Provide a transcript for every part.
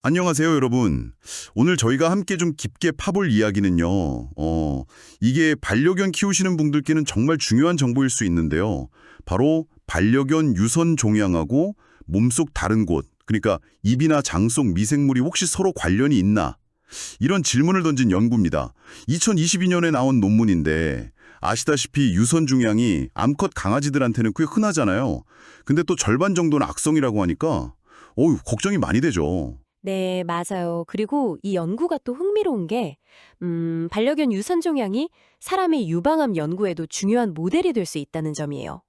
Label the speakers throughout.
Speaker 1: 안녕하세요, 여러분. 오늘 저희가 함께 좀 깊게 파볼 이야기는요. 이게 반려견 키우시는 분들께는 정말 중요한 정보일 수 있는데요. 바로 반려견 유선 종양하고 몸속 다른 곳, 그러니까 입이나 장 속 미생물이 혹시 서로 관련이 있나? 이런 질문을 던진 연구입니다. 2022년에 나온 논문인데 아시다시피 유선 종양이 암컷 강아지들한테는 꽤 흔하잖아요. 근데 또 절반 정도는 악성이라고 하니까 걱정이 많이 되죠.
Speaker 2: 네, 맞아요. 그리고 이 연구가 또 흥미로운 게, 반려견 유선 종양이 사람의 유방암 연구에도 중요한 모델이 될 수 있다는 점이에요.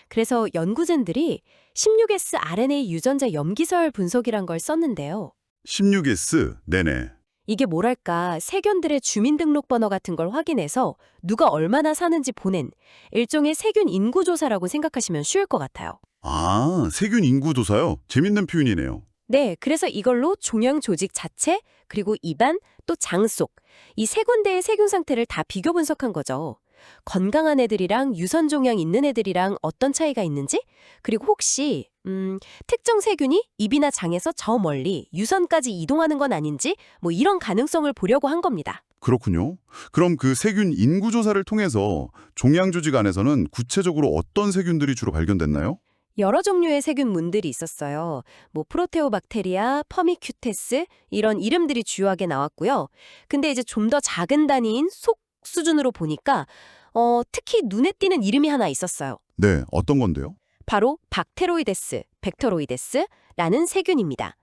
Speaker 2: 그래서 연구진들이 16S RNA 유전자 염기설 분석이란 걸 썼는데요.
Speaker 1: 16S, 네네.
Speaker 2: 이게 뭐랄까, 세균들의 주민등록번호 같은 걸 확인해서 누가 얼마나 사는지 보낸 일종의 세균 인구조사라고 생각하시면 쉬울 것 같아요.
Speaker 1: 아, 세균 인구 조사요? 재밌는 표현이네요.
Speaker 2: 네, 그래서 이걸로 종양 조직 자체, 그리고 입안, 또 장 속, 이 세 군데의 세균 상태를 다 비교 분석한 거죠. 건강한 애들이랑 유선 종양 있는 애들이랑 어떤 차이가 있는지, 그리고 혹시 특정 세균이 입이나 장에서 저 멀리 유선까지 이동하는 건 아닌지, 뭐 이런 가능성을 보려고 한 겁니다.
Speaker 1: 그렇군요. 그럼 그 세균 인구 조사를 통해서 종양 조직 안에서는 구체적으로 어떤 세균들이 주로 발견됐나요?
Speaker 2: 여러 종류의 세균문들이 있었어요. 뭐 프로테오박테리아, 퍼미큐테스 이런 이름들이 주요하게 나왔고요. 근데 이제 좀 더 작은 단위인 속 수준으로 보니까 특히 눈에 띄는 이름이 하나 있었어요.
Speaker 1: 네, 어떤 건데요?
Speaker 2: 바로 박테로이데스, 벡터로이데스라는 세균입니다.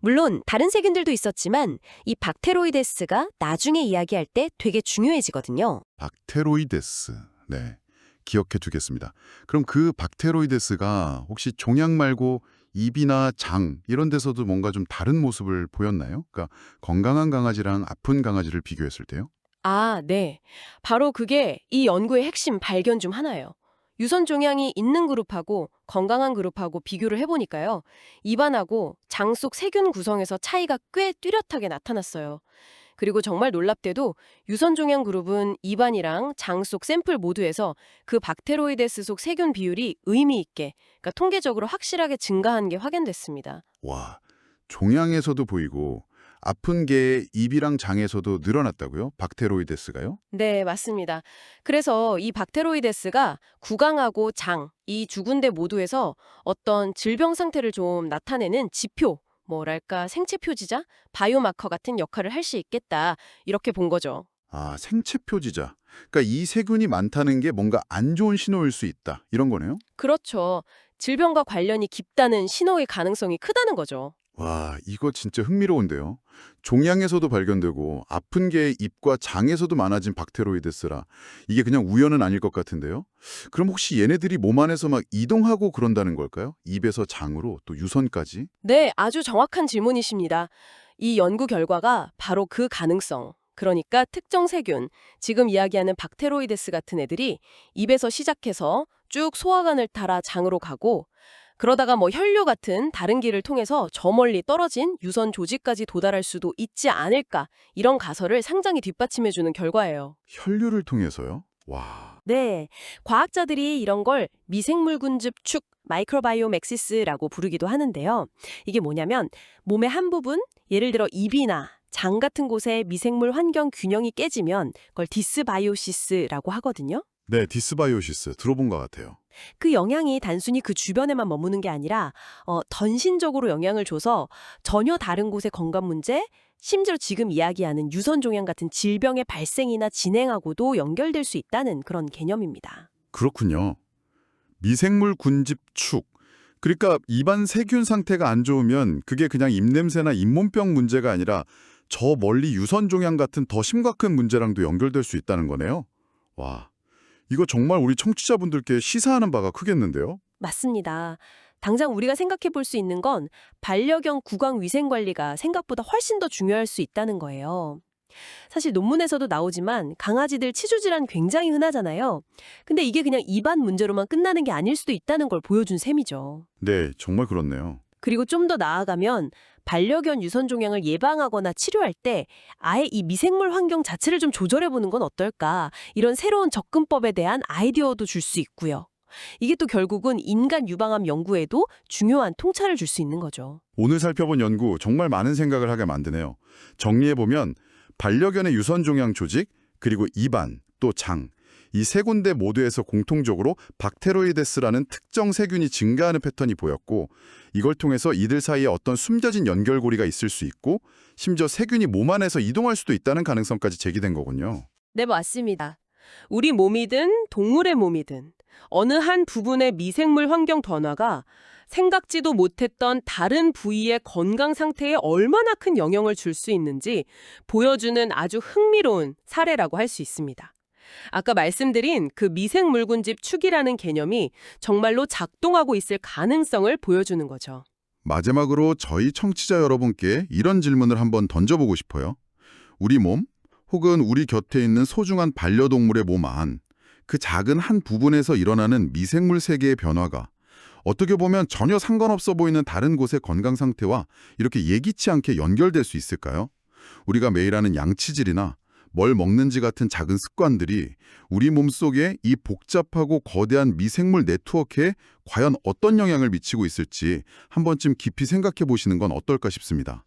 Speaker 2: 물론 다른 세균들도 있었지만 이 박테로이데스가 나중에 이야기할 때 되게 중요해지거든요.
Speaker 1: 박테로이데스. 네, 기억해 두겠습니다. 그럼 그 박테로이데스가 혹시 종양 말고 입이나 장 이런 데서도 뭔가 좀 다른 모습을 보였나요? 그러니까 건강한 강아지랑 아픈 강아지를 비교했을 때요?
Speaker 2: 아, 네. 바로 그게 이 연구의 핵심 발견 중 하나예요. 유선 종양이 있는 그룹하고 건강한 그룹하고 비교를 해보니까요. 입안하고 장 속 세균 구성에서 차이가 꽤 뚜렷하게 나타났어요. 그리고 정말 놀랍게도 유선 종양 그룹은 입안이랑 장 속 샘플 모두에서 그 박테로이데스 속 세균 비율이 의미 있게, 그러니까 통계적으로 확실하게 증가한 게 확인됐습니다.
Speaker 1: 와, 종양에서도 보이고 아픈 게 입이랑 장에서도 늘어났다고요? 박테로이데스가요?
Speaker 2: 네, 맞습니다. 그래서 이 박테로이데스가 구강하고 장, 이 두 군데 모두에서 어떤 질병 상태를 좀 나타내는 지표, 뭐랄까 생체 표지자, 바이오마커 같은 역할을 할 수 있겠다. 이렇게 본 거죠.
Speaker 1: 아, 생체 표지자. 그러니까 이 세균이 많다는 게 뭔가 안 좋은 신호일 수 있다. 이런 거네요?
Speaker 2: 그렇죠. 질병과 관련이 깊다는 신호의 가능성이 크다는 거죠.
Speaker 1: 와, 이거 진짜 흥미로운데요. 종양에서도 발견되고 아픈 게 입과 장에서도 많아진 박테로이데스라 이게 그냥 우연은 아닐 것 같은데요. 그럼 혹시 얘네들이 몸 안에서 막 이동하고 그런다는 걸까요? 입에서 장으로 또 유선까지?
Speaker 2: 네, 아주 정확한 질문이십니다. 이 연구 결과가 바로 그 가능성, 그러니까 특정 세균, 지금 이야기하는 박테로이데스 같은 애들이 입에서 시작해서 쭉 소화관을 따라 장으로 가고 그러다가 뭐 혈류 같은 다른 길을 통해서 저 멀리 떨어진 유선 조직까지 도달할 수도 있지 않을까 이런 가설을 상당히 뒷받침해주는 결과예요.
Speaker 1: 혈류를 통해서요? 와,
Speaker 2: 네, 과학자들이 이런 걸 미생물 군집 축 마이크로바이오맥시스라고 부르기도 하는데요. 이게 뭐냐면 몸의 한 부분, 예를 들어 입이나 장 같은 곳에 미생물 환경 균형이 깨지면 그걸 디스바이오시스라고 하거든요.
Speaker 1: 네, 디스바이오시스 들어본 것 같아요.
Speaker 2: 그 영향이 단순히 그 주변에만 머무는 게 아니라 전신적으로 영향을 줘서 전혀 다른 곳의 건강 문제, 심지어 지금 이야기하는 유선 종양 같은 질병의 발생이나 진행하고도 연결될 수 있다는 그런 개념입니다.
Speaker 1: 그렇군요. 미생물 군집축. 그러니까 입안 세균 상태가 안 좋으면 그게 그냥 입냄새나 잇몸병 문제가 아니라 저 멀리 유선 종양 같은 더 심각한 문제랑도 연결될 수 있다는 거네요. 와, 이거 정말 우리 청취자분들께 시사하는 바가 크겠는데요?
Speaker 2: 맞습니다. 당장 우리가 생각해 볼 수 있는 건 반려견 구강 위생 관리가 생각보다 훨씬 더 중요할 수 있다는 거예요. 사실 논문에서도 나오지만 강아지들 치주 질환 굉장히 흔하잖아요. 근데 이게 그냥 입안 문제로만 끝나는 게 아닐 수도 있다는 걸 보여준 셈이죠.
Speaker 1: 네, 정말 그렇네요.
Speaker 2: 그리고 좀 더 나아가면 반려견 유선 종양을 예방하거나 치료할 때 아예 이 미생물 환경 자체를 좀 조절해 보는 건 어떨까? 이런 새로운 접근법에 대한 아이디어도 줄 수 있고요. 이게 또 결국은 인간 유방암 연구에도 중요한 통찰을 줄 수 있는 거죠.
Speaker 1: 오늘 살펴본 연구 정말 많은 생각을 하게 만드네요. 정리해보면 반려견의 유선종양 조직, 그리고 입안, 또 장, 이 세 군데 모두에서 공통적으로 박테로이데스라는 특정 세균이 증가하는 패턴이 보였고, 이걸 통해서 이들 사이에 어떤 숨겨진 연결고리가 있을 수 있고, 심지어 세균이 몸 안에서 이동할 수도 있다는 가능성까지 제기된 거군요.
Speaker 2: 네, 맞습니다. 우리 몸이든 동물의 몸이든 어느 한 부분의 미생물 환경 변화가 생각지도 못했던 다른 부위의 건강 상태에 얼마나 큰 영향을 줄 수 있는지 보여주는 아주 흥미로운 사례라고 할 수 있습니다. 아까 말씀드린 그 미생물군집 축이라는 개념이 정말로 작동하고 있을 가능성을 보여주는 거죠.
Speaker 1: 마지막으로 저희 청취자 여러분께 이런 질문을 한번 던져보고 싶어요. 우리 몸, 혹은 우리 곁에 있는 소중한 반려동물의 몸 안, 그 작은 한 부분에서 일어나는 미생물 세계의 변화가 어떻게 보면 전혀 상관없어 보이는 다른 곳의 건강 상태와 이렇게 예기치 않게 연결될 수 있을까요? 우리가 매일 하는 양치질이나 뭘 먹는지 같은 작은 습관들이 우리 몸속에 이 복잡하고 거대한 미생물 네트워크에 과연 어떤 영향을 미치고 있을지 한 번쯤 깊이 생각해 보시는 건 어떨까 싶습니다.